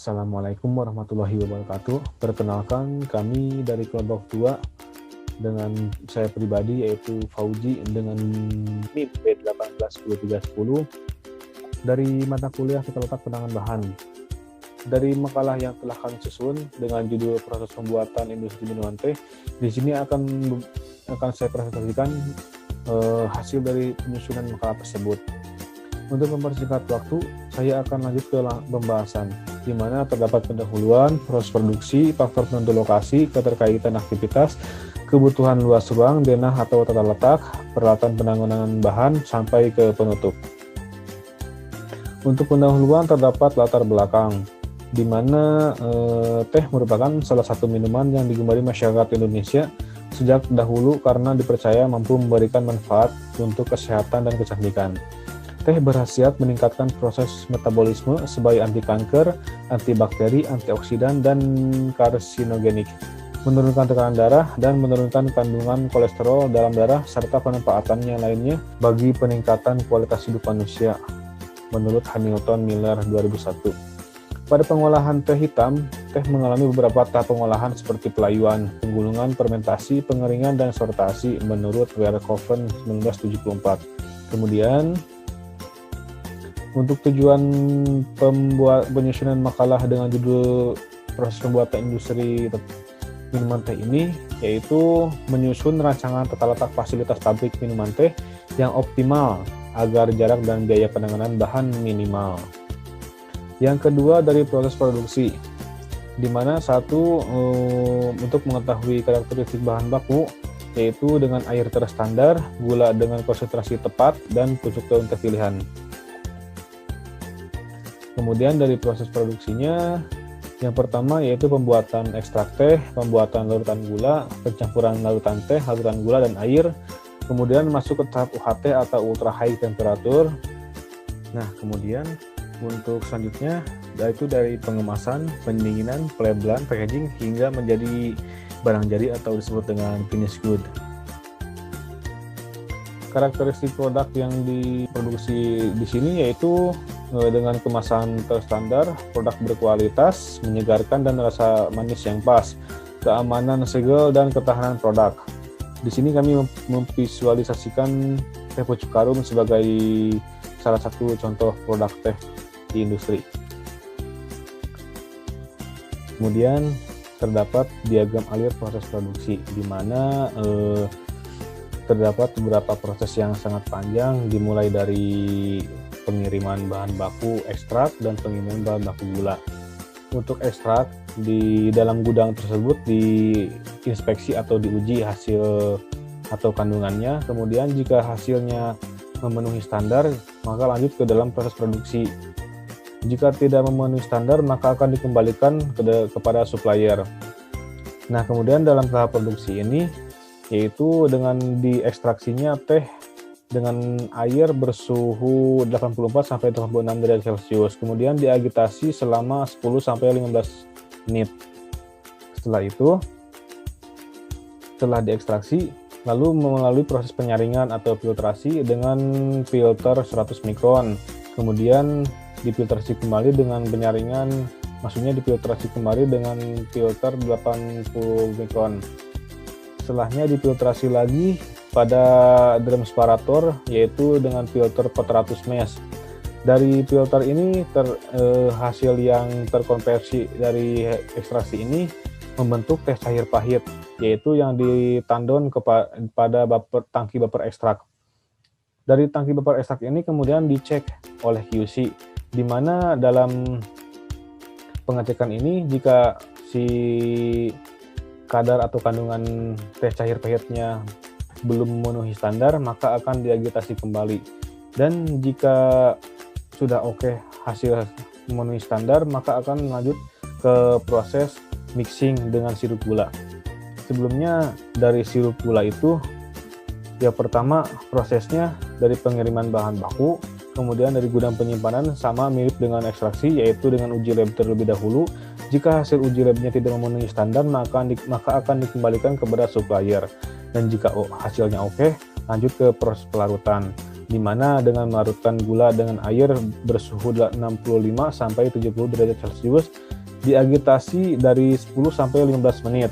Assalamualaikum warahmatullahi wabarakatuh. Perkenalkan, kami dari kelompok 2 dengan saya pribadi yaitu Fauzi dengan NIM B182310 dari mata kuliah Tata Letak Penanganan Bahan. Dari makalah yang telah kami susun dengan judul proses pembuatan industri minuman teh, di sini akan saya presentasikan hasil dari penyusunan makalah tersebut. Untuk mempersingkat waktu, saya akan lanjut ke pembahasan, di mana terdapat pendahuluan, proses produksi, faktor penentu lokasi, keterkaitan aktivitas, kebutuhan luas ruang, denah atau tata letak, peralatan penanggulangan bahan, sampai ke penutup. Untuk pendahuluan terdapat latar belakang, di mana teh merupakan salah satu minuman yang digemari masyarakat Indonesia sejak dahulu karena dipercaya mampu memberikan manfaat untuk kesehatan dan kecantikan. Teh berkhasiat meningkatkan proses metabolisme sebagai anti kanker, antibakteri, antioksidan, dan karsinogenik, menurunkan tekanan darah, dan menurunkan kandungan kolesterol dalam darah, serta pemanfaatannya lainnya bagi peningkatan kualitas hidup manusia, menurut Hamilton Miller 2001. Pada pengolahan teh hitam, teh mengalami beberapa tahap pengolahan seperti pelayuan, penggulungan, fermentasi, pengeringan, dan sortasi menurut Verhoeven 1974. Kemudian, untuk tujuan penyusunan makalah dengan judul proses pembuatan industri minuman teh ini, yaitu menyusun rancangan tata letak fasilitas pabrik minuman teh yang optimal agar jarak dan biaya penanganan bahan minimal. Yang kedua dari proses produksi, di mana untuk mengetahui karakteristik bahan baku, yaitu dengan air terstandar, gula dengan konsentrasi tepat, dan pucuk daun teh pilihan. Kemudian dari proses produksinya, yang pertama yaitu pembuatan ekstrak teh, pembuatan larutan gula, pencampuran larutan teh, larutan gula, dan air. Kemudian masuk ke tahap UHT atau ultra high temperature. Nah, kemudian untuk selanjutnya yaitu dari pengemasan, pendinginan, pelabelan, packaging hingga menjadi barang jadi atau disebut dengan finished good. Karakteristik produk yang diproduksi di sini yaitu dengan kemasan terstandar, produk berkualitas, menyegarkan, dan rasa manis yang pas, keamanan segel, dan ketahanan produk. Di sini kami memvisualisasikan teh pucuk harum sebagai salah satu contoh produk teh di industri. Kemudian terdapat diagram alir proses produksi, di mana terdapat beberapa proses yang sangat panjang, dimulai dari pengiriman bahan baku ekstrak dan pengiriman bahan baku gula. Untuk ekstrak, di dalam gudang tersebut diinspeksi atau diuji hasil atau kandungannya. Kemudian jika hasilnya memenuhi standar, maka lanjut ke dalam proses produksi. Jika tidak memenuhi standar, maka akan dikembalikan kepada supplier. Nah, kemudian dalam tahap produksi ini, yaitu dengan diekstraksinya teh dengan air bersuhu 84-86 derajat Celcius, kemudian diagitasi selama 10-15 menit. Setelah itu, setelah diekstraksi, lalu melalui proses penyaringan atau filtrasi dengan filter 100 mikron, kemudian difiltrasi kembali dengan penyaringan, maksudnya difiltrasi kembali dengan filter 80 mikron. Setelahnya difiltrasi lagi pada drum separator, yaitu dengan filter 400 mesh. Dari filter ini hasil yang terkonversi dari ekstraksi ini membentuk teh cair pahit, yaitu yang ditandon kepada tangki baper ekstrak. Dari tangki baper ekstrak ini kemudian dicek oleh QC, di mana dalam pengecekan ini jika si kadar atau kandungan teh cair pahitnya belum memenuhi standar, maka akan diagitasi kembali. Dan jika sudah oke hasil memenuhi standar, maka akan lanjut ke proses mixing dengan sirup gula. Sebelumnya dari sirup gula itu, ya pertama prosesnya dari pengiriman bahan baku, kemudian dari gudang penyimpanan sama mirip dengan ekstraksi, yaitu dengan uji lab terlebih dahulu. Jika hasil uji labnya tidak memenuhi standar, maka akan dikembalikan kepada supplier. Dan jika hasilnya oke, lanjut ke proses pelarutan. di mana dengan melarutkan gula dengan air bersuhu 65 sampai 70 derajat Celcius diagitasi dari 10 sampai 15 menit.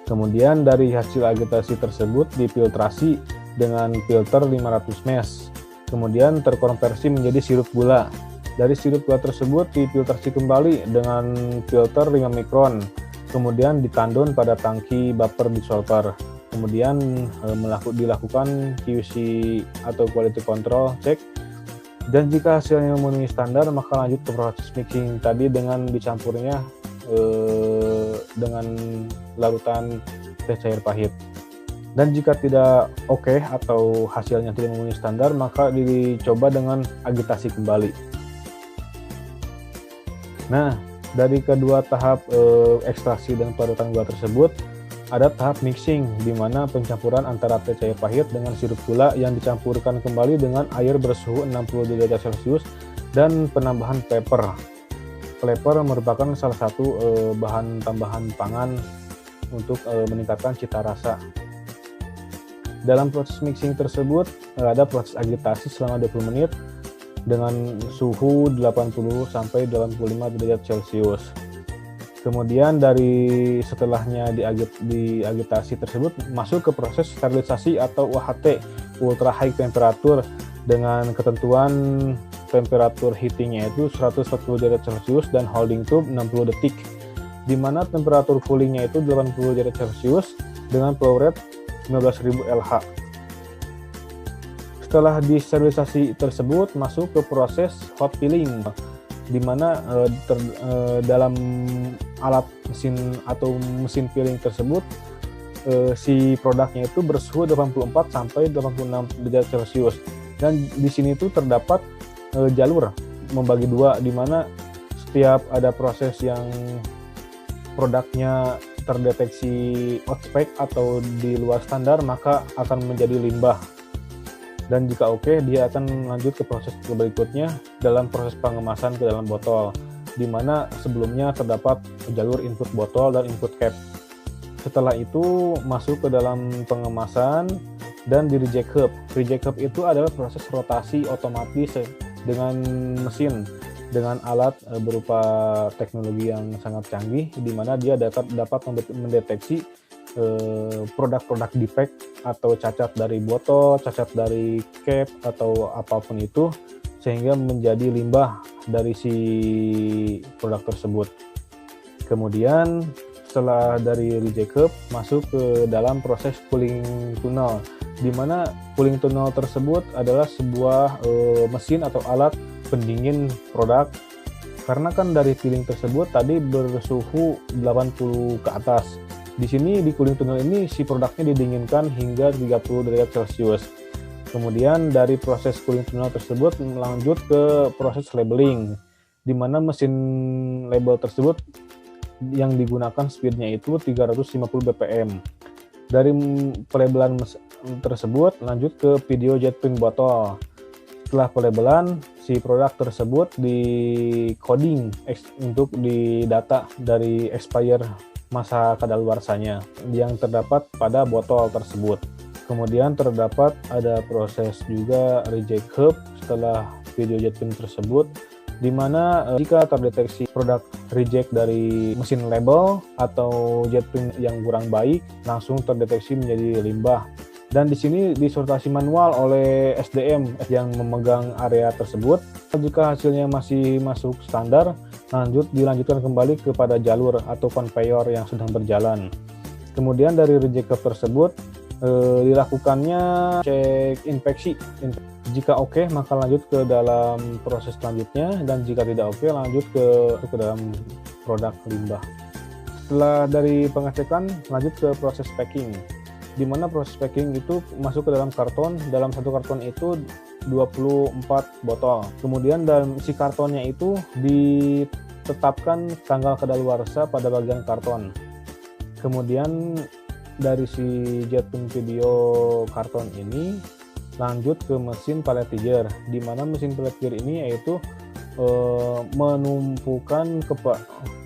Kemudian dari hasil agitasi tersebut difiltrasi dengan filter 500 mesh. Kemudian terkonversi menjadi sirup gula. Dari sirup gula tersebut difiltrasi kembali dengan filter 5 mikron. Kemudian ditandon pada tangki buffer dissolver. Kemudian dilakukan QC atau quality control check, dan jika hasilnya memenuhi standar maka lanjut ke proses mixing tadi dengan dicampurnya dengan larutan teh cair pahit. Dan jika tidak oke atau hasilnya tidak memenuhi standar maka dicoba dengan agitasi kembali. Nah, dari kedua tahap ekstraksi dan pelarutan gula tersebut ada tahap mixing, di mana pencampuran antara teh cair pahit dengan sirup gula yang dicampurkan kembali dengan air bersuhu 60 derajat Celcius dan penambahan pepper. Pepper merupakan salah satu bahan tambahan pangan untuk meningkatkan cita rasa. Dalam proses mixing tersebut ada proses agitasi selama 20 menit dengan suhu 80 sampai 85 derajat Celcius. Kemudian dari setelahnya diagitasi tersebut masuk ke proses sterilisasi atau UHT, ultra high temperature, dengan ketentuan temperatur heatingnya itu 140 derajat Celcius dan holding tube 60 detik, di mana temperatur coolingnya itu 80 derajat Celcius dengan flow rate 15.000 LH. Setelah disterilisasi tersebut masuk ke proses hot filling, di mana dalam alat mesin atau mesin filling tersebut si produknya itu bersuhu 84 sampai 86 derajat Celcius, dan di sini itu terdapat jalur membagi dua, di mana setiap ada proses yang produknya terdeteksi outspec atau di luar standar maka akan menjadi limbah. Dan jika oke, dia akan lanjut ke proses berikutnya dalam proses pengemasan ke dalam botol, di mana sebelumnya terdapat jalur input botol dan input cap. Setelah itu masuk ke dalam pengemasan dan di reject hub. Reject hub itu adalah proses rotasi otomatis dengan mesin dengan alat berupa teknologi yang sangat canggih, di mana dia dapat mendeteksi produk-produk defect atau cacat dari botol, cacat dari cap atau apapun itu, sehingga menjadi limbah dari si produk tersebut. Kemudian setelah dari reject hub masuk ke dalam proses cooling tunnel, di mana cooling tunnel tersebut adalah sebuah mesin atau alat pendingin produk. Karena kan dari filling tersebut tadi bersuhu 80 ke atas. Di sini di cooling tunnel ini si produknya didinginkan hingga 30 derajat Celcius. Kemudian dari proses cooling tunnel tersebut lanjut ke proses labeling, di mana mesin label tersebut yang digunakan speednya itu 350 bpm. Dari pelabelan tersebut lanjut ke video jet print botol. Setelah pelabelan, si produk tersebut di coding untuk didata dari expire masa kadaluarsanya yang terdapat pada botol tersebut. Kemudian terdapat ada proses juga reject hub setelah video jet print tersebut, di mana jika terdeteksi produk reject dari mesin label atau jet print yang kurang baik, langsung terdeteksi menjadi limbah. Dan di sini disortasi manual oleh SDM yang memegang area tersebut. Jika hasilnya masih masuk standar, dilanjutkan kembali kepada jalur atau conveyor yang sedang berjalan. Kemudian dari reject hub tersebut dilakukannya cek infeksi. Jika oke, maka lanjut ke dalam proses selanjutnya, dan jika tidak oke, lanjut ke dalam produk limbah. Setelah dari pengecekan, lanjut ke proses packing, di mana proses packing itu masuk ke dalam karton. Dalam satu karton itu 24 botol. Kemudian dalam isi kartonnya itu ditetapkan tanggal kadaluarsa pada bagian karton. Kemudian dari si jet print video karton ini lanjut ke mesin palletizer, di mana mesin palletizer ini yaitu menumpukan ke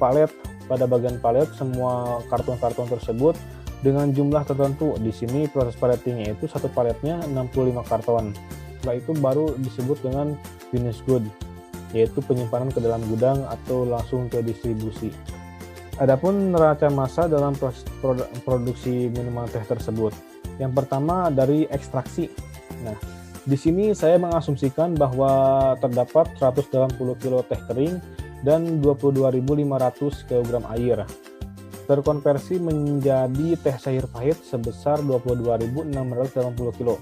palet, pada bagian palet semua karton-karton tersebut dengan jumlah tertentu. Di sini proses paletingnya itu satu paletnya 65 karton. Setelah itu baru disebut dengan finished good, yaitu penyimpanan ke dalam gudang atau langsung ke distribusi. Adapun neraca massa dalam proses produksi minuman teh tersebut. Yang pertama dari ekstraksi. Nah, di sini saya mengasumsikan bahwa terdapat 180 kg teh kering dan 22.500 kg air. Terkonversi menjadi teh cair pahit sebesar 22.680 kg,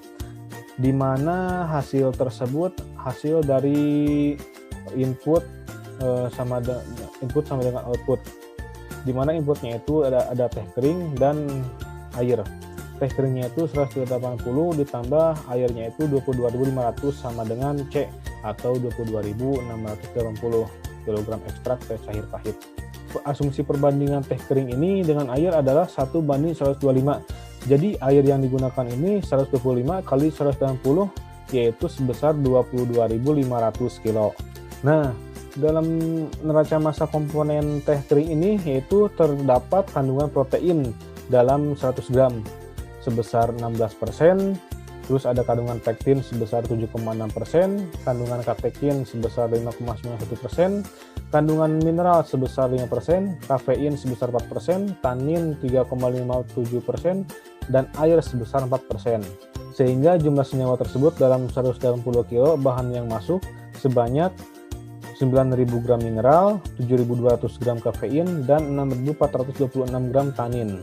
di mana hasil tersebut hasil dari input sama dengan output, di mana inputnya itu ada teh kering dan air. Teh keringnya itu 180 ditambah airnya itu 22.500 sama dengan C atau 22.680 kg ekstrak teh cair pahit. Asumsi perbandingan teh kering ini dengan air adalah 1:125. Jadi air yang digunakan ini 125 kali 180 yaitu sebesar 22.500 kilo. Nah, dalam neraca massa komponen teh kering ini yaitu terdapat kandungan protein dalam 100 gram sebesar 16%, terus ada kandungan pektin sebesar 7,6%, kandungan katekin sebesar 5,91%, kandungan mineral sebesar 5%, kafein sebesar 4%, tanin 3,57%, dan air sebesar 4%. Sehingga jumlah senyawa tersebut dalam 180 kg bahan yang masuk sebanyak 9.000 gram mineral, 7.200 gram kafein, dan 6.426 gram tanin.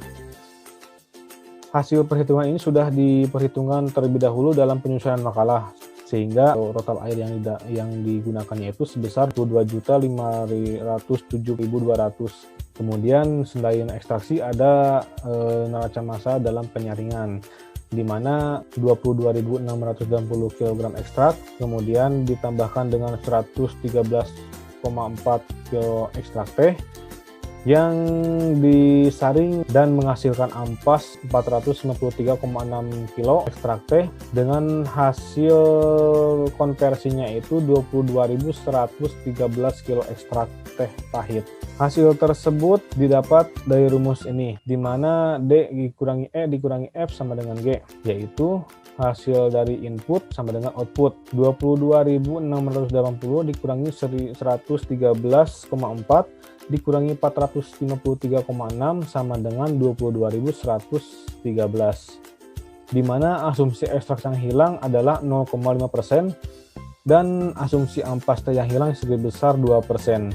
Hasil perhitungan ini sudah diperhitungkan terlebih dahulu dalam penyusunan makalah, sehingga total air yang digunakannya itu sebesar 22.507.200. Kemudian selain ekstraksi ada neraca massa dalam penyaringan, di mana 22.660 kg ekstrak, kemudian ditambahkan dengan 113,4 kg ekstrak teh yang disaring dan menghasilkan ampas 453,6 kilo ekstrak teh dengan hasil konversinya itu 22.113 kilo ekstrak teh pahit. Hasil tersebut didapat dari rumus ini, di mana D dikurangi E dikurangi F sama dengan G, yaitu hasil dari input sama dengan output. 22.680 dikurangi 113,4 dikurangi 453,6 sama dengan 22.113, di mana asumsi ekstrak yang hilang adalah 0,5% dan asumsi ampas teh yang hilang sebesar 2%.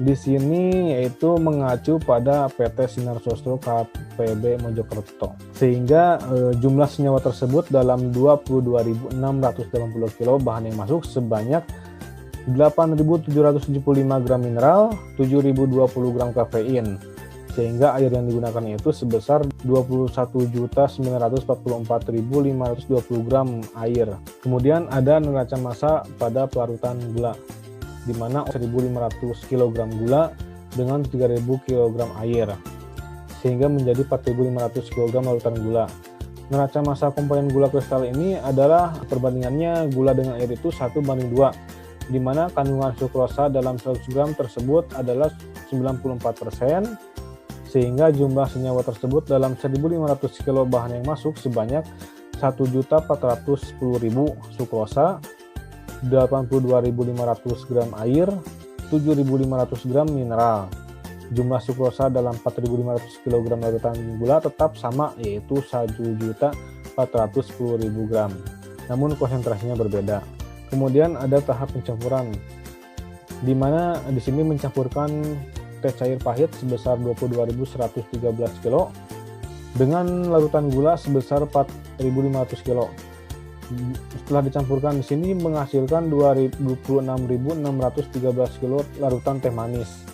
Di sini yaitu mengacu pada PT Sinar Sosro KPB Mojokerto, sehingga jumlah senyawa tersebut dalam 22.680 kg bahan yang masuk sebanyak 8.775 gram mineral, 7.020 gram kafein, sehingga air yang digunakan itu sebesar 21.944.520 gram air. Kemudian ada neraca massa pada pelarutan gula, di mana 1.500 kg gula dengan 3.000 kg air, sehingga menjadi 4.500 kg larutan gula. Neraca massa komponen gula kristal ini adalah perbandingannya gula dengan air itu 1:2, di mana kandungan sukrosa dalam 100 gram tersebut adalah 94%, sehingga jumlah senyawa tersebut dalam 1.500 kg bahan yang masuk sebanyak 1.410.000 sukrosa, 82.500 gram air, 7.500 gram mineral. Jumlah sukrosa dalam 4.500 kg larutan gula tetap sama, yaitu 1.410.000 gram, namun konsentrasinya berbeda. Kemudian ada tahap pencampuran, di mana di sini mencampurkan teh cair pahit sebesar 22.113 kg dengan larutan gula sebesar 4.500 kg. Setelah dicampurkan di sini menghasilkan 26.613 kg larutan teh manis.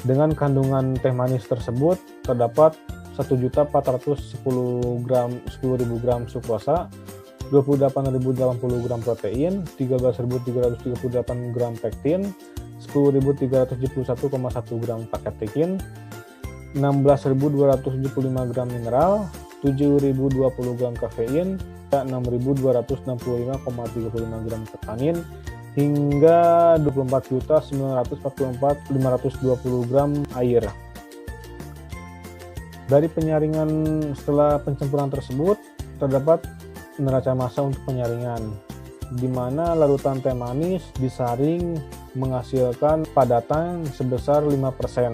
Dengan kandungan teh manis tersebut terdapat 1.410.000 gram sukrosa, 28.080 gram protein, 13.338 gram pektin, 10.371,1 gram katekin, 16.275 gram mineral, 7.020 gram kafein, 6.265,35 gram tanin, hingga 24.944.520 gram air. Dari penyaringan setelah pencampuran tersebut, terdapat neraca massa untuk penyaringan, di mana larutan teh manis disaring menghasilkan padatan sebesar 5%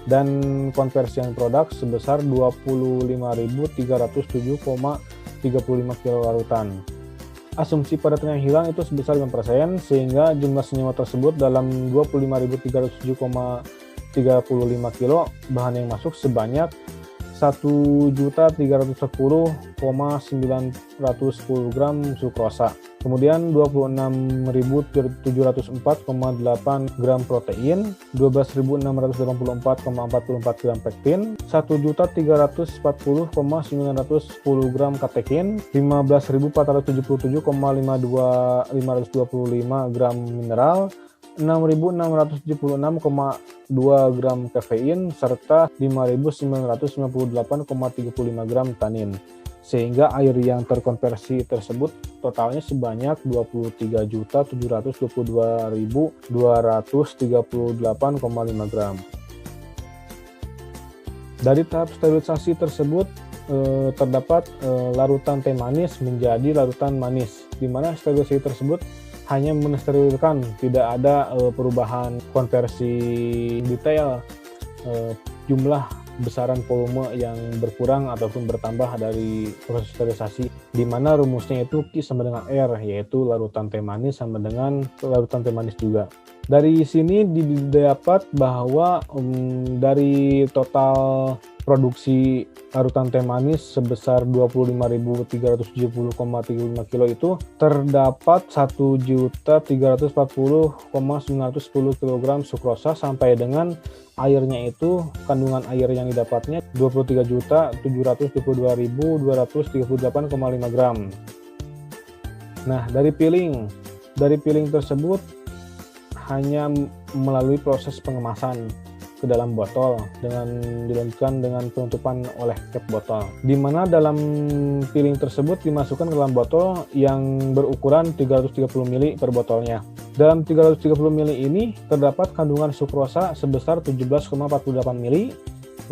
dan konversian produk sebesar 25.307,35 kilo larutan. Asumsi padatan yang hilang itu sebesar 5%, sehingga jumlah senyawa tersebut dalam 25.307,35 kilo bahan yang masuk sebanyak 1.310,910 gram sukrosa, kemudian 26.704,8 gram protein, 12.684,44 gram pektin, 1.340,910 gram katekin, 15.477,525 gram mineral, 6.676,2 gram kafein, serta 5.998,35 gram tanin. Sehingga air yang terkonversi tersebut totalnya sebanyak 23.722.238,5 gram. Dari tahap sterilisasi tersebut terdapat larutan teh manis menjadi larutan manis, di mana sterilisasi tersebut hanya mensterilkan, tidak ada perubahan konversi detail, jumlah besaran volume yang berkurang ataupun bertambah dari proses sterilisasi, di mana rumusnya itu Q sama dengan R, yaitu larutan teh manis sama dengan larutan teh manis juga. Dari sini didapat bahwa dari total produksi larutan teh manis sebesar 25.370,35 kilo itu terdapat 1.340,910 kg sukrosa, sampai dengan airnya itu kandungan air yang didapatnya 23.722.238,5 gram. Nah, dari peeling tersebut hanya melalui proses pengemasan ke dalam botol dengan dilanjutkan dengan penutupan oleh cap botol, di mana dalam peeling tersebut dimasukkan ke dalam botol yang berukuran 330 ml per botolnya. Dalam 330 ml ini terdapat kandungan sukrosa sebesar 17,48 ml,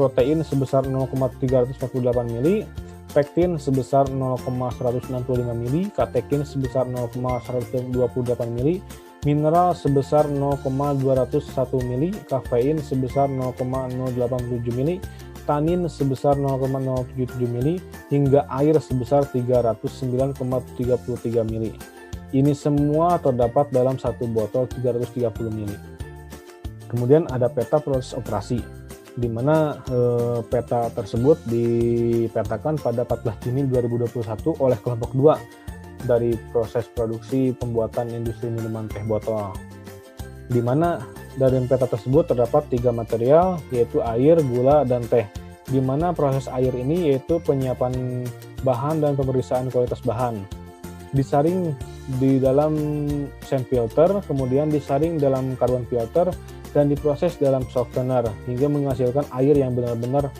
protein sebesar 0,348 ml, pektin sebesar 0,165 ml, katekin sebesar 0,128 ml, mineral sebesar 0,201 ml, kafein sebesar 0,087 ml, tanin sebesar 0,077 ml, hingga air sebesar 309,33 ml. Ini semua terdapat dalam satu botol 330 ml. Kemudian ada peta proses operasi, di mana peta tersebut dipetakan pada 14 Juni 2021 oleh kelompok 2 dari proses produksi pembuatan industri minuman teh botol, di mana dari peta tersebut terdapat 3 material, yaitu air, gula, dan teh, di mana proses air ini yaitu penyiapan bahan dan pemeriksaan kualitas bahan, disaring di dalam sand filter, kemudian disaring dalam carbon filter, dan diproses dalam softener hingga menghasilkan air yang benar-benar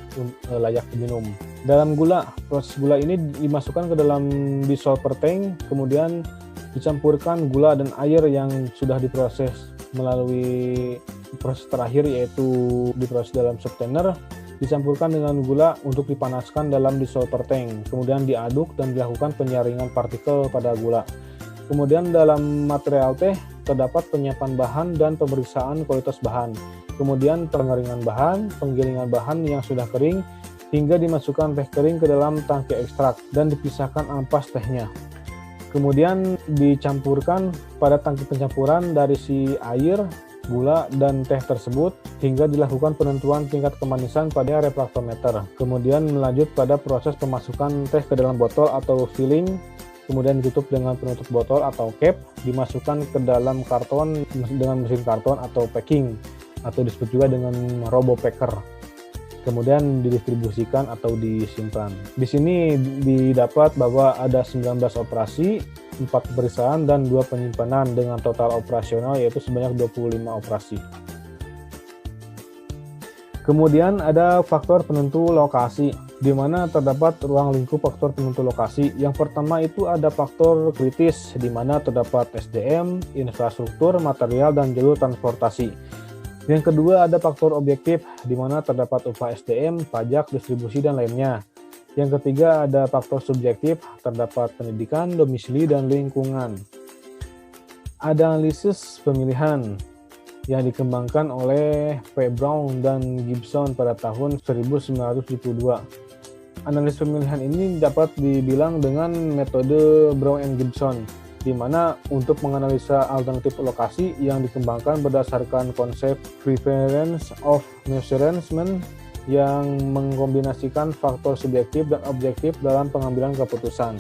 layak diminum. Dalam gula, proses gula ini dimasukkan ke dalam dissolver tank, kemudian dicampurkan gula dan air yang sudah diproses melalui proses terakhir, yaitu diproses dalam softener, dicampurkan dengan gula untuk dipanaskan dalam dissolver tank, kemudian diaduk dan dilakukan penyaringan partikel pada gula. Kemudian dalam material teh terdapat penyiapan bahan dan pemeriksaan kualitas bahan, kemudian pengeringan bahan, penggilingan bahan yang sudah kering, hingga dimasukkan teh kering ke dalam tangki ekstrak dan dipisahkan ampas tehnya. Kemudian dicampurkan pada tangki pencampuran dari si air, gula, dan teh tersebut hingga dilakukan penentuan tingkat kemanisan pada refraktometer. Kemudian melanjut pada proses pemasukan teh ke dalam botol atau filling, kemudian ditutup dengan penutup botol atau cap, dimasukkan ke dalam karton dengan mesin karton atau packing, atau disebut juga dengan robo packer. Kemudian didistribusikan atau disimpan. Di sini didapat bahwa ada 19 operasi, 4 pemeriksaan, dan 2 penyimpanan dengan total operasional yaitu sebanyak 25 operasi. Kemudian ada faktor penentu lokasi, di mana terdapat ruang lingkup faktor penentu lokasi. Yang pertama itu ada faktor kritis, di mana terdapat SDM, infrastruktur, material, dan jalur transportasi. Yang kedua ada faktor objektif, di mana terdapat upah SDM, pajak, distribusi, dan lainnya. Yang ketiga ada faktor subjektif, terdapat pendidikan, domisili, dan lingkungan. Ada analisis pemilihan yang dikembangkan oleh P. Brown dan Gibson pada tahun 1972. Analisis pemilihan ini dapat dibilang dengan metode Brown and Gibson, di mana untuk menganalisa alternatif lokasi yang dikembangkan berdasarkan konsep preference of measurement yang mengkombinasikan faktor subjektif dan objektif dalam pengambilan keputusan.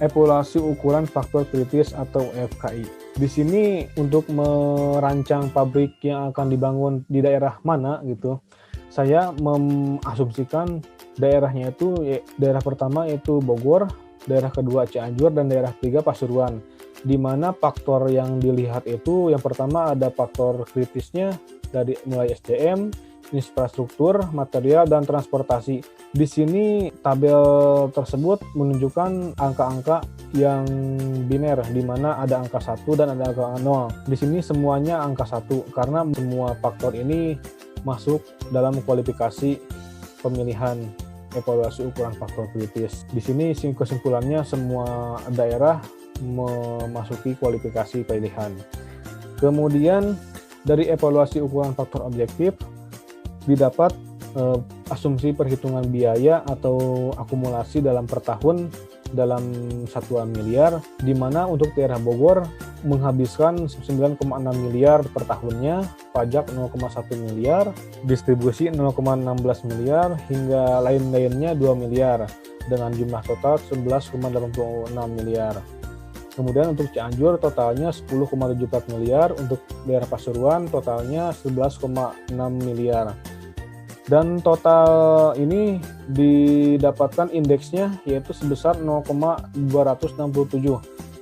Evaluasi ukuran faktor kritis atau FKI. Di sini untuk merancang pabrik yang akan dibangun di daerah mana gitu, saya mengasumsikan daerahnya itu, daerah pertama yaitu Bogor, daerah kedua Cianjur, dan daerah ketiga Pasuruan. Di mana faktor yang dilihat itu yang pertama ada faktor kritisnya dari mulai SDM, infrastruktur, material, dan transportasi. Di sini tabel tersebut menunjukkan angka-angka yang biner, di mana ada angka 1 dan ada angka 0. Di sini semuanya angka 1 karena semua faktor ini masuk dalam kualifikasi pemilihan evaluasi ukuran faktor kritis. Di sini kesimpulannya semua daerah memasuki kualifikasi pilihan. Kemudian dari evaluasi ukuran faktor objektif didapat asumsi perhitungan biaya atau akumulasi dalam per tahun dalam satuan miliar, di mana untuk daerah Bogor menghabiskan 9,6 miliar per tahunnya, pajak 0,1 miliar, distribusi 0,16 miliar, hingga lain-lainnya 2 miliar, dengan jumlah total 11,86 miliar. Kemudian untuk Cianjur totalnya 10,74 miliar, untuk daerah Pasuruan totalnya 11,6 miliar. Dan total ini didapatkan indeksnya yaitu sebesar 0,267.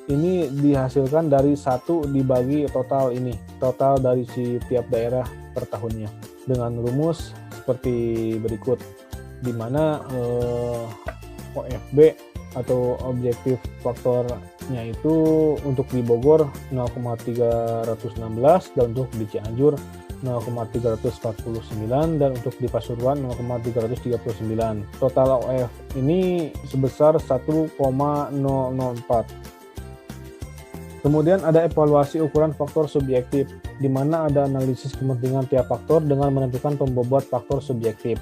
Ini dihasilkan dari 1 dibagi total ini, total dari setiap daerah per tahunnya. Dengan rumus seperti berikut, di mana OFB atau objektif faktornya itu untuk di Bogor 0,316 dan untuk di Cianjur 0,349 dan untuk di Pasuruan 0,339. Total OF ini sebesar 1,004. Kemudian ada evaluasi ukuran faktor subjektif, di mana ada analisis kepentingan tiap faktor dengan menentukan pembobot faktor subjektif.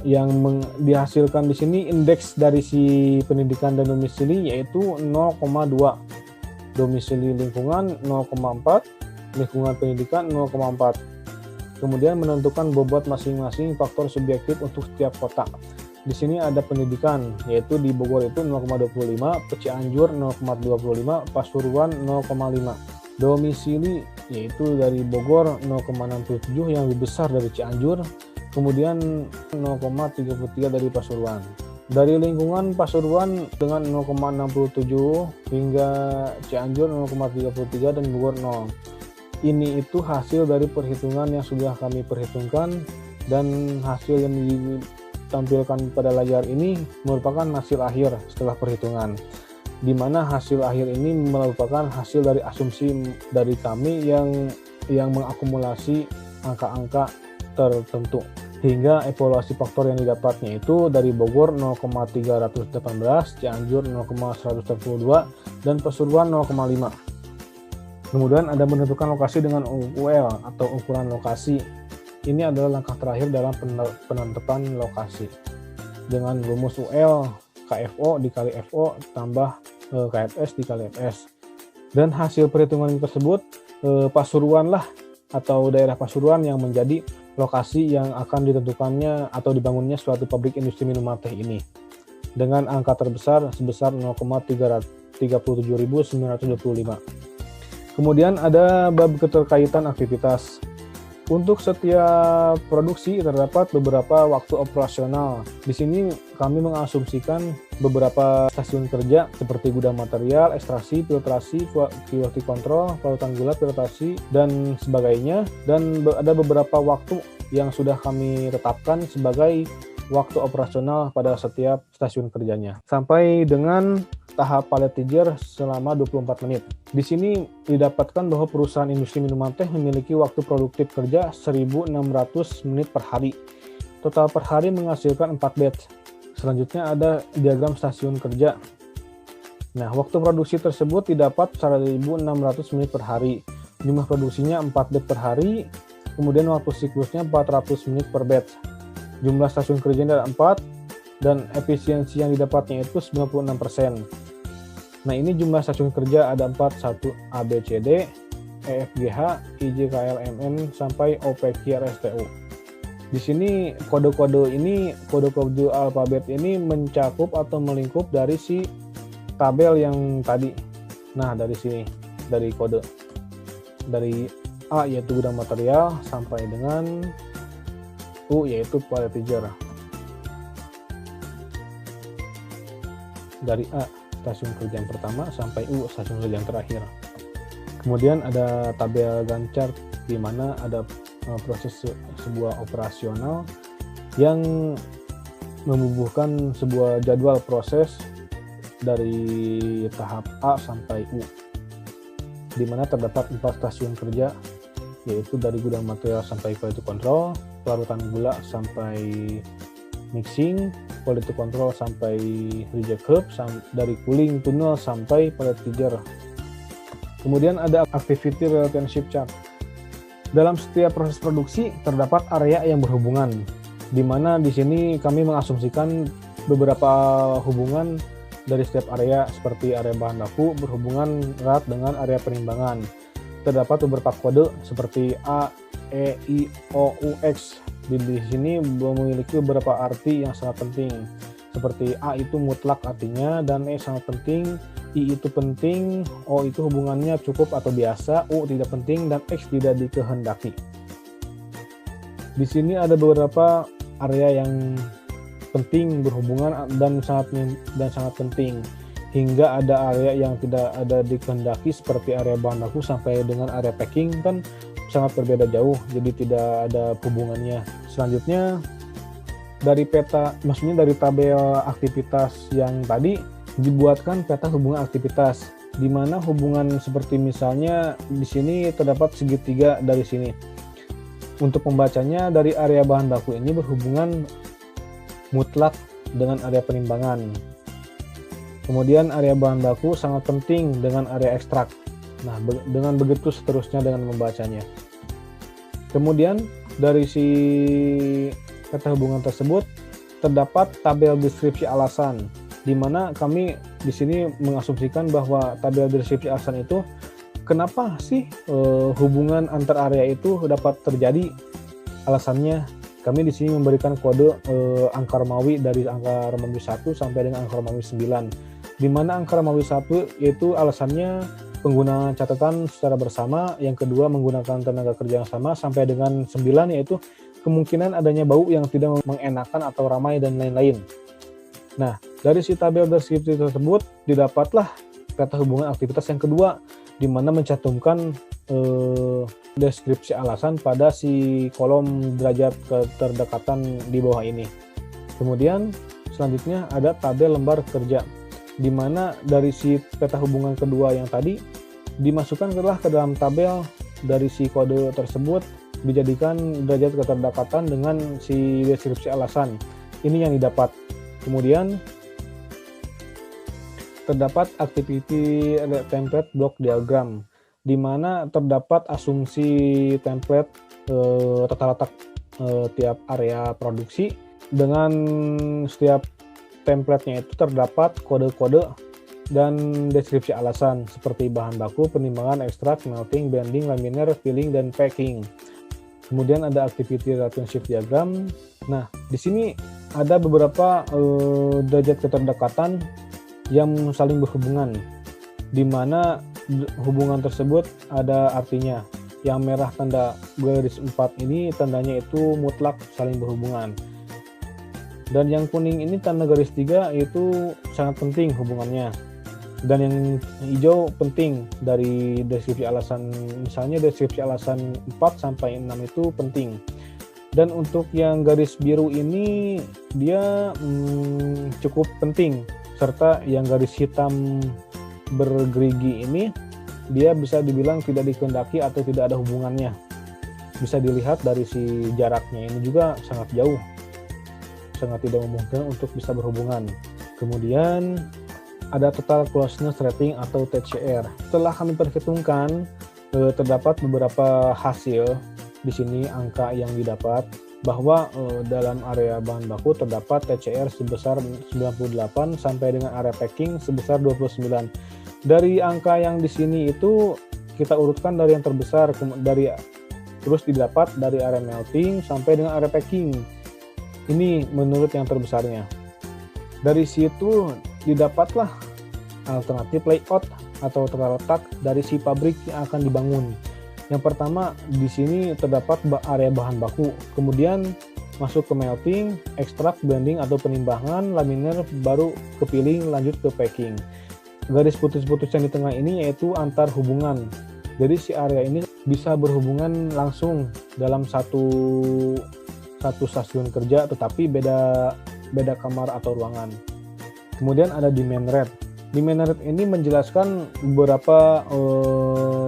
Yang dihasilkan di sini indeks dari si pendidikan dan domisili yaitu 0,2, domisili lingkungan 0,4, lingkungan pendidikan 0,4. Kemudian menentukan bobot masing-masing faktor subjektif untuk setiap kota. Di sini ada pendidikan, yaitu di Bogor itu 0,25, Cianjur 0,25, Pasuruan 0,5. Domisili yaitu dari Bogor 0,67 yang lebih besar dari Cianjur, kemudian 0,33 dari Pasuruan. Dari lingkungan Pasuruan dengan 0,67 hingga Cianjur 0,33 dan Bogor 0. Ini itu hasil dari perhitungan yang sudah kami perhitungkan, dan hasil yang ditampilkan pada layar ini merupakan hasil akhir setelah perhitungan, di mana hasil akhir ini merupakan hasil dari asumsi dari kami yang mengakumulasi angka-angka tertentu. Hingga evaluasi faktor yang didapatnya itu dari Bogor 0,318, Cianjur 0,142, dan Pasuruan 0,5. Kemudian ada menentukan lokasi dengan UL atau ukuran lokasi. Ini adalah langkah terakhir dalam penentuan lokasi. Dengan rumus UL, KFO dikali FO tambah KFS dikali FS. Dan hasil perhitungan tersebut Pasuruan lah atau daerah Pasuruan yang menjadi lokasi yang akan ditentukannya atau dibangunnya suatu pabrik industri minuman teh ini. Dengan angka terbesar sebesar 0,37.925. Kemudian ada bab keterkaitan aktivitas. Untuk setiap produksi terdapat beberapa waktu operasional. Di sini kami mengasumsikan beberapa stasiun kerja seperti gudang material, ekstraksi, filtrasi, quality control, pelarutan gula, filtrasi, dan sebagainya. Dan ada beberapa waktu yang sudah kami tetapkan sebagai waktu operasional pada setiap stasiun kerjanya. Sampai dengan tahap paletizer selama 24 menit. Di sini didapatkan bahwa perusahaan industri minuman teh memiliki waktu produktif kerja 1.600 menit per hari. Total per hari menghasilkan 4 batch. Selanjutnya ada diagram stasiun kerja. Nah, waktu produksi tersebut didapat 1.600 menit per hari. Jumlah produksinya 4 batch per hari, kemudian waktu siklusnya 400 menit per batch. Jumlah stasiun kerjanya ada 4, dan efisiensi yang didapatnya itu 96%. Nah, ini jumlah stasiun kerja ada 4, 1 ABCD, EFGH, IJKLMN, sampai OPQRSTU. Di sini kode-kode alfabet ini mencakup atau melingkup dari si tabel yang tadi. Nah, dari sini, dari kode. Dari A yaitu gudang material sampai dengan U yaitu paletizer. Dari A stasiun kerja yang pertama sampai U stasiun kerja yang terakhir. Kemudian ada tabel Gantt chart di mana ada proses sebuah operasional yang membubuhkan sebuah jadwal proses dari tahap A sampai U, di mana terdapat 4 stasiun kerja, yaitu dari gudang material sampai quality control, pelarutan gula sampai mixing, quality control sampai reject curve, dari cooling tunnel sampai paletizer. Kemudian ada activity relationship chart. Dalam setiap proses produksi terdapat area yang berhubungan, di mana di sini kami mengasumsikan beberapa hubungan dari setiap area, seperti area bahan baku berhubungan erat dengan area penimbangan. Terdapat beberapa kode seperti A, E, I, O, U, X. Di sini memiliki beberapa arti yang sangat penting. Seperti A itu mutlak artinya, dan E sangat penting, I itu penting, O itu hubungannya cukup atau biasa, U tidak penting, dan X tidak dikehendaki. Di sini ada beberapa area yang penting berhubungan dan sangat penting, hingga ada area yang tidak ada dikehendaki seperti area bahan baku sampai dengan area packing, kan sangat berbeda jauh, jadi tidak ada hubungannya. Selanjutnya dari dari tabel aktivitas yang tadi dibuatkan peta hubungan aktivitas, di mana hubungan seperti misalnya di sini terdapat segitiga dari sini. Untuk membacanya, dari area bahan baku ini berhubungan mutlak dengan area penimbangan. Kemudian area bahan baku sangat penting dengan area ekstrak. Nah, dengan begitu seterusnya dengan membacanya. Kemudian dari si peta hubungan tersebut terdapat tabel deskripsi alasan, di mana kami di sini mengasumsikan bahwa tabel deskripsi alasan itu kenapa sih hubungan antar area itu dapat terjadi. Alasannya kami di sini memberikan kode angka Romawi dari angka Romawi 1 sampai dengan angka Romawi 9, di mana angka Romawi 1 yaitu alasannya penggunaan catatan secara bersama, yang kedua menggunakan tenaga kerja yang sama, sampai dengan 9 yaitu kemungkinan adanya bau yang tidak mengenakan atau ramai dan lain-lain. Nah, dari si tabel deskripsi tersebut didapatlah peta hubungan aktivitas yang kedua, di mana mencantumkan deskripsi alasan pada si kolom derajat keterdekatan di bawah ini. Kemudian selanjutnya ada tabel lembar kerja, di mana dari si peta hubungan kedua yang tadi dimasukkan ke dalam tabel dari si kode tersebut, dijadikan derajat keterdekatan dengan si deskripsi alasan. Ini yang didapat. Kemudian terdapat activity template block diagram, di mana terdapat asumsi template tata letak tiap area produksi. Dengan setiap template-nya itu terdapat kode-kode dan deskripsi alasan seperti bahan baku, penimbangan, ekstrak, melting, bending, laminar, filling, dan packing. Kemudian ada activity relationship diagram. Nah, di sini ada beberapa derajat keterdekatan yang saling berhubungan, di mana hubungan tersebut ada artinya. Yang merah tanda garis 4 ini tandanya itu mutlak saling berhubungan. Dan yang kuning ini tanda garis 3 itu sangat penting hubungannya. Dan yang hijau penting dari deskripsi alasan, misalnya deskripsi alasan 4 sampai 6 itu penting. Dan untuk yang garis biru ini dia cukup penting serta yang garis hitam bergerigi ini dia bisa dibilang tidak dikehendaki atau tidak ada hubungannya. Bisa dilihat dari si jaraknya ini juga sangat jauh, sangat tidak memungkinkan untuk bisa berhubungan. Kemudian ada total closeness rating atau TCR. Setelah kami perhitungkan, terdapat beberapa hasil di sini angka yang didapat bahwa dalam area bahan baku terdapat TCR sebesar 98 sampai dengan area packing sebesar 29. Dari angka yang di sini itu kita urutkan dari yang terbesar, terus didapat dari area melting sampai dengan area packing. Ini menurut yang terbesarnya. Dari situ didapatlah alternatif layout atau tata letak dari si pabrik yang akan dibangun. Yang pertama di sini terdapat area bahan baku, kemudian masuk ke melting, ekstrak, blending atau penimbangan, laminer, baru ke peeling, lanjut ke packing. Garis putus-putus yang di tengah ini yaitu antar hubungan. Jadi si area ini bisa berhubungan langsung dalam satu stasiun kerja, tetapi beda kamar atau ruangan. Kemudian ada demand rate. Demand rate ini menjelaskan beberapa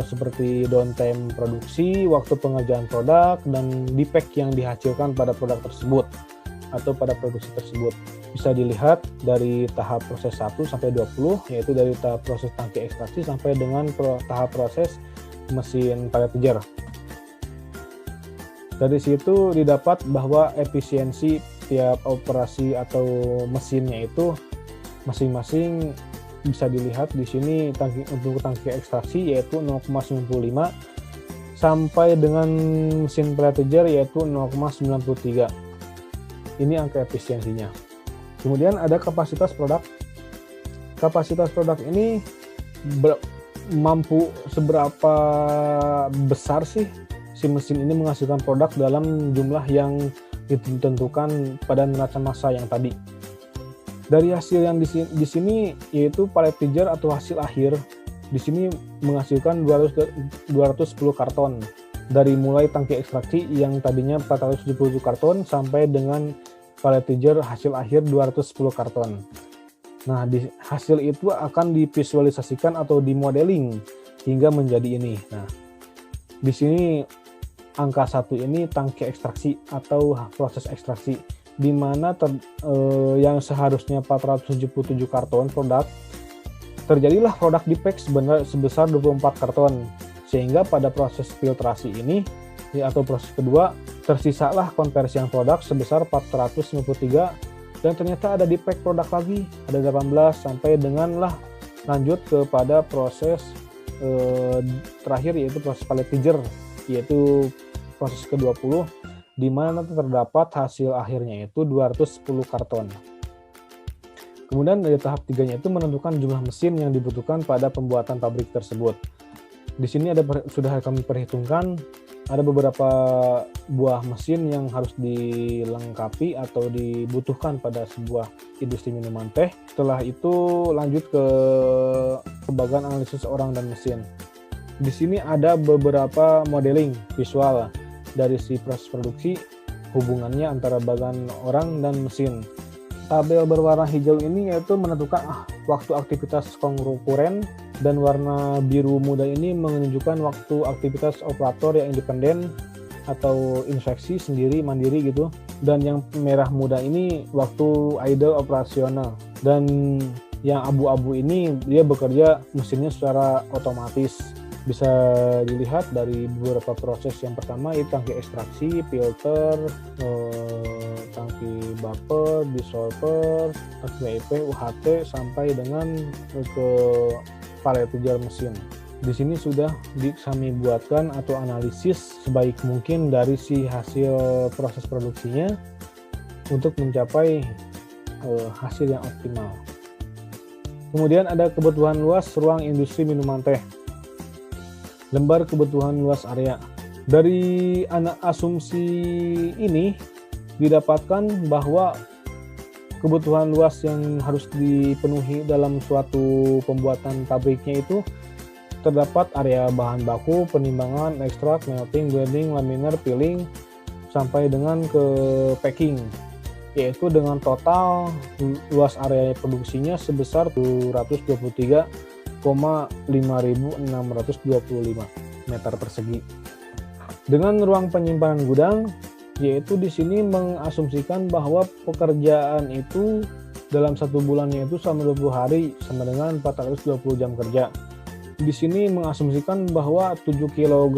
seperti downtime produksi, waktu pengerjaan produk, dan defect yang dihasilkan pada produk tersebut atau pada produksi tersebut. Bisa dilihat dari tahap proses 1 sampai 20, yaitu dari tahap proses tangki ekstraksi sampai dengan tahap proses mesin palletizer. Dari situ didapat bahwa efisiensi tiap operasi atau mesinnya itu masing-masing bisa dilihat di sini untuk tangki ekstraksi yaitu 0,95 sampai dengan mesin palletizer yaitu 0,93. Ini angka efisiensinya. Kemudian ada kapasitas produk. Kapasitas produk ini mampu seberapa besar sih si mesin ini menghasilkan produk dalam jumlah yang ditentukan pada neraca massa yang tadi. Dari hasil yang di sini yaitu palletizer atau hasil akhir di sini menghasilkan 210 karton dari mulai tangki ekstraksi yang tadinya 477 karton sampai dengan palletizer hasil akhir 210 karton. Nah, hasil itu akan divisualisasikan atau dimodeling hingga menjadi ini. Nah, di sini angka 1 ini tangki ekstraksi atau proses ekstraksi, di mana yang seharusnya 477 karton produk, terjadilah produk defect sebesar 24 karton. Sehingga pada proses filtrasi ini, atau proses kedua, tersisalah konversian produk sebesar 453, dan ternyata ada defect produk lagi, ada 18, sampai dengan lanjut kepada proses terakhir yaitu proses palletizer, yaitu proses ke-20, di mana terdapat hasil akhirnya itu 210 karton. Kemudian dari tahap 3-nya itu menentukan jumlah mesin yang dibutuhkan pada pembuatan pabrik tersebut. Di sini sudah kami perhitungkan ada beberapa buah mesin yang harus dilengkapi atau dibutuhkan pada sebuah industri minuman teh. Setelah itu lanjut ke bagian analisis orang dan mesin. Di sini ada beberapa modeling visual dari si proses produksi, hubungannya antara bagian orang dan mesin. Tabel berwarna hijau ini yaitu menentukan waktu aktivitas konkuren, dan warna biru muda ini menunjukkan waktu aktivitas operator yang independen atau inspeksi sendiri mandiri gitu, dan yang merah muda ini waktu idle operasional, dan yang abu-abu ini dia bekerja mesinnya secara otomatis. Bisa dilihat dari beberapa proses. Yang pertama itu tangki ekstraksi, filter, tangki baper, dissolver, tangki WIP, UHT, sampai dengan ke palletizer mesin. Di sini sudah kami buatkan atau analisis sebaik mungkin dari si hasil proses produksinya untuk mencapai hasil yang optimal. Kemudian ada kebutuhan luas ruang industri minuman teh. Lembar kebutuhan luas area. Dari asumsi ini didapatkan bahwa kebutuhan luas yang harus dipenuhi dalam suatu pembuatan pabriknya itu terdapat area bahan baku, penimbangan, ekstrak, melting, blending, laminer, peeling, sampai dengan ke packing. yaitu dengan total luas area produksinya sebesar 223,5.625 meter persegi. Dengan ruang penyimpanan gudang, yaitu di sini mengasumsikan bahwa pekerjaan itu dalam 1 bulannya itu selama 20 hari sama dengan 420 jam kerja. Di sini mengasumsikan bahwa 7 kg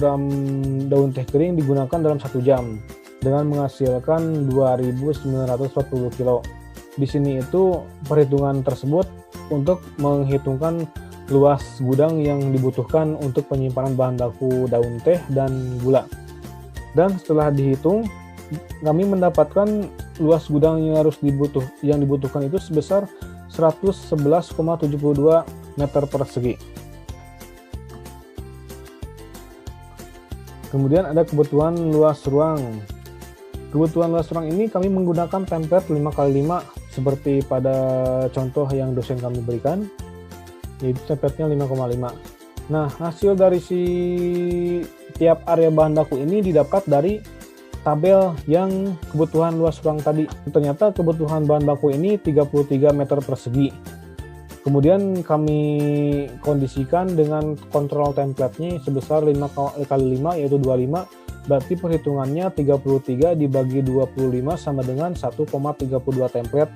daun teh kering digunakan dalam 1 jam dengan menghasilkan 2.940 kg. Di sini itu perhitungan tersebut untuk menghitungkan luas gudang yang dibutuhkan untuk penyimpanan bahan baku daun teh dan gula. Dan setelah dihitung, kami mendapatkan luas gudang yang dibutuhkan itu sebesar 111,72 meter persegi. Kemudian ada kebutuhan luas ruang. Kebutuhan luas ruang ini kami menggunakan template 5x5 seperti pada contoh yang dosen kami berikan, yaitu template-nya 5,5. Nah, hasil dari tiap area bahan baku ini didapat dari tabel yang kebutuhan luas ruang tadi. Ternyata kebutuhan bahan baku ini 33 meter persegi. Kemudian kami kondisikan dengan kontrol template-nya sebesar 5x5 yaitu 25. Berarti perhitungannya 33 dibagi 25 sama dengan 1,32 template.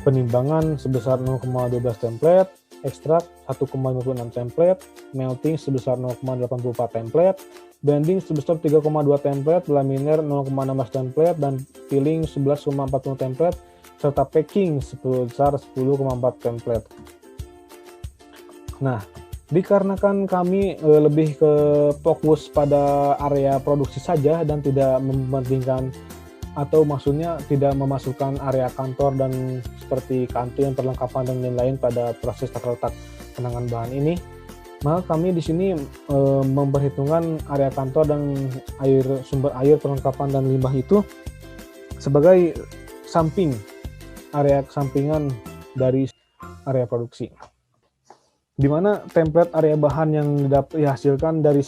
Penimbangan sebesar 0,12 template, ekstrak 1,56 template, melting sebesar 0,84 template, bending sebesar 3,2 template, laminer 0,16 template, dan peeling 11,40 template, serta packing sebesar 10,4 template. Nah, dikarenakan kami lebih ke fokus pada area produksi saja dan tidak mementingkan atau maksudnya tidak memasukkan area kantor dan seperti kantin, perlengkapan dan lain-lain pada proses tata letak penanganan bahan ini, maka kami di sini memperhitungkan area kantor dan sumber air, perlengkapan dan limbah itu sebagai area sampingan dari area produksi. Di mana template area bahan yang dihasilkan dari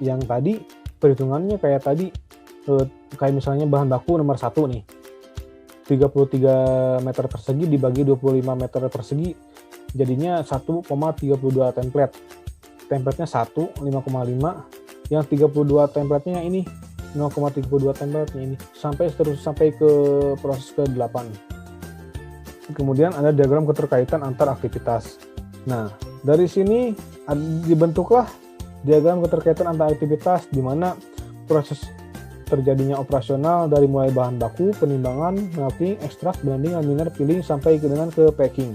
yang tadi, perhitungannya kayak tadi, kayak misalnya bahan baku nomor 1 nih, 33 meter persegi dibagi 25 meter persegi, jadinya 1,32 template. Templatenya 1, 5,5, yang 32 templatenya ini 0,32 templatenya ini, sampai ke proses ke-8. Kemudian ada diagram keterkaitan antar aktivitas. Nah, dari sini dibentuklah diagram keterkaitan antar aktivitas di mana proses terjadinya operasional dari mulai bahan baku, penimbangan, melting, ekstrak, blending, laminer, peeling sampai dengan ke packing.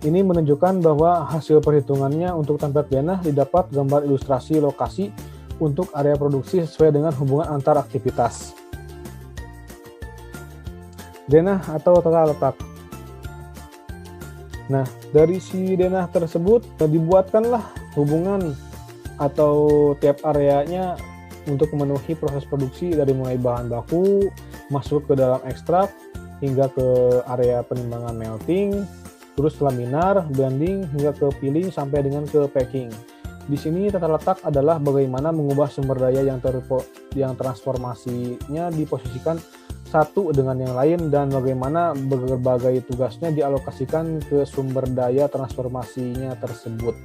Ini menunjukkan bahwa hasil perhitungannya untuk template denah didapat gambar ilustrasi lokasi untuk area produksi sesuai dengan hubungan antar aktivitas. Denah atau tata letak. Nah, dari denah tersebut dibuatkanlah hubungan atau tiap areanya untuk memenuhi proses produksi dari mulai bahan baku masuk ke dalam ekstrak hingga ke area penimbangan melting, terus laminar, blending hingga ke peeling sampai dengan ke packing. Di sini tata letak adalah bagaimana mengubah sumber daya yang transformasinya diposisikan satu dengan yang lain dan bagaimana berbagai tugasnya dialokasikan ke sumber daya transformasinya tersebut.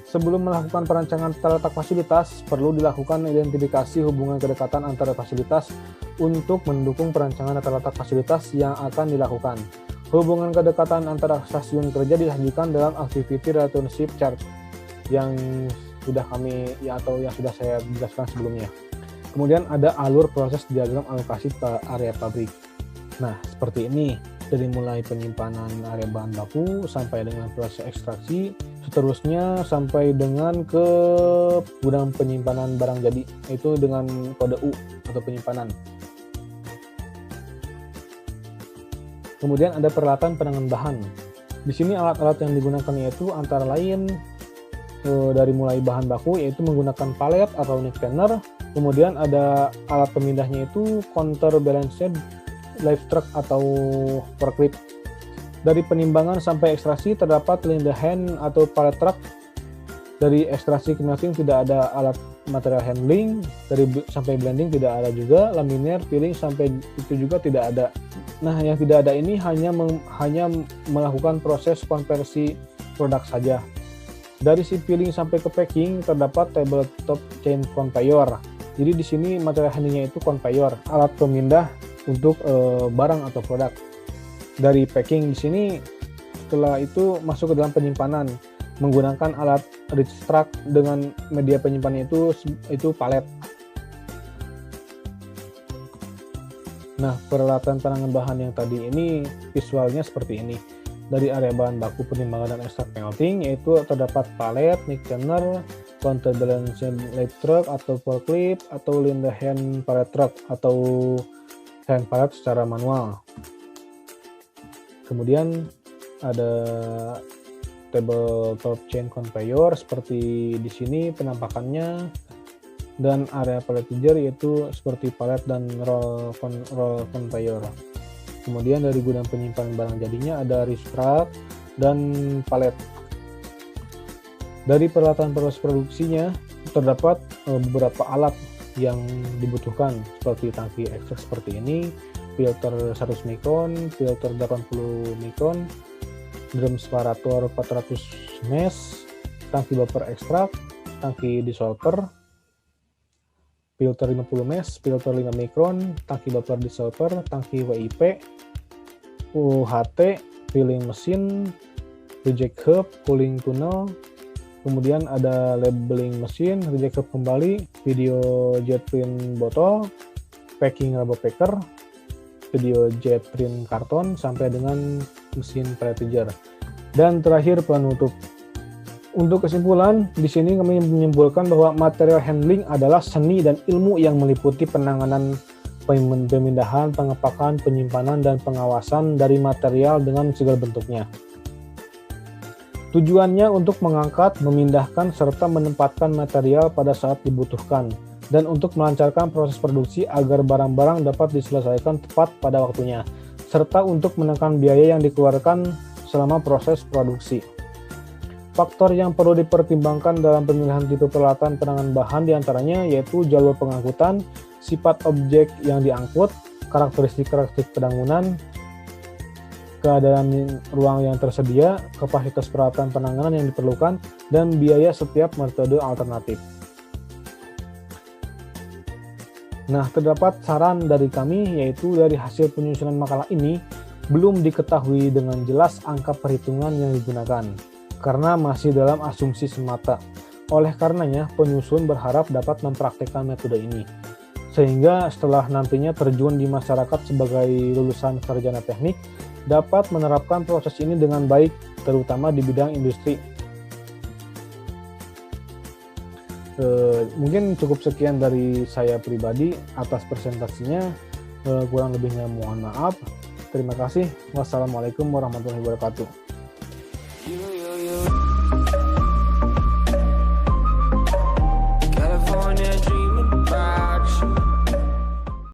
Sebelum melakukan perancangan tata letak fasilitas, perlu dilakukan identifikasi hubungan kedekatan antara fasilitas untuk mendukung perancangan tata letak fasilitas yang akan dilakukan. Hubungan kedekatan antara stasiun kerja disajikan dalam activity relationship chart yang sudah saya jelaskan sebelumnya. Kemudian ada alur proses diagram alokasi area pabrik. Nah, seperti ini. Dari mulai penyimpanan area bahan baku sampai dengan proses ekstraksi, seterusnya sampai dengan ke gudang penyimpanan barang jadi, itu dengan kode U atau penyimpanan. Kemudian ada peralatan penanganan bahan. Di sini alat-alat yang digunakan yaitu antara lain dari mulai bahan baku yaitu menggunakan palet atau neck scanner. Kemudian ada alat pemindahnya itu counterbalanced lift truck atau forklift. Dari penimbangan sampai ekstraksi terdapat linda hand atau pallet truck. Dari ekstraksi ke melting tidak ada alat material handling sampai blending tidak ada juga, laminate, peeling sampai itu juga tidak ada. Nah, yang tidak ada ini hanya melakukan proses konversi produk saja. Dari si peeling sampai ke packing terdapat tabletop chain conveyor. Jadi di sini material handlingnya itu conveyor, alat pemindah untuk barang atau produk. Dari packing di sini setelah itu masuk ke dalam penyimpanan menggunakan alat reach-track dengan media penyimpanannya itu palet. Nah, peralatan penanganan bahan yang tadi ini visualnya seperti ini. Dari area bahan baku penimbangan dan ekstrak melting yaitu terdapat palet, mixer, counterbalance light truck atau forklift atau Linde hand pallet truck atau hand pallet secara manual. Kemudian ada tabletop chain conveyor seperti di sini penampakannya, dan area palletizer yaitu seperti palet dan roll conveyor. Kemudian dari gudang penyimpanan barang jadinya ada reach truck dan palet. Dari peralatan proses produksinya terdapat beberapa alat yang dibutuhkan seperti tangki ekstrak seperti ini, filter 100 mikron, filter 80 mikron, drum separator 400 mesh, tangki buffer ekstrak, tangki dissolver, filter 50 mesh, filter 5 mikron, tangki buffer dissolver, tangki WIP, UHT, filling mesin, reject hub, cooling tunnel, kemudian ada labeling mesin, reject hub kembali, video jet print botol, packing rubber packer, video jet print karton, sampai dengan mesin palletizer. Dan terakhir penutup. Untuk kesimpulan, di sini kami menyimpulkan bahwa material handling adalah seni dan ilmu yang meliputi penanganan pemindahan, pengepakan, penyimpanan, dan pengawasan dari material dengan segala bentuknya. Tujuannya untuk mengangkat, memindahkan, serta menempatkan material pada saat dibutuhkan, dan untuk melancarkan proses produksi agar barang-barang dapat diselesaikan tepat pada waktunya, serta untuk menekan biaya yang dikeluarkan selama proses produksi. Faktor yang perlu dipertimbangkan dalam pemilihan tipe peralatan penanganan bahan diantaranya yaitu jalur pengangkutan, sifat objek yang diangkut, karakteristik bangunan, keadaan ruang yang tersedia, kapasitas peralatan penanganan yang diperlukan, dan biaya setiap metode alternatif. Nah, terdapat saran dari kami yaitu dari hasil penyusunan makalah ini belum diketahui dengan jelas angka perhitungan yang digunakan karena masih dalam asumsi semata. Oleh karenanya, penyusun berharap dapat mempraktikkan metode ini sehingga setelah nantinya terjun di masyarakat sebagai lulusan sarjana teknik dapat menerapkan proses ini dengan baik, terutama di bidang industri. Mungkin cukup sekian dari saya pribadi atas presentasinya. Kurang lebihnya mohon maaf. Terima kasih. Wassalamualaikum warahmatullahi wabarakatuh.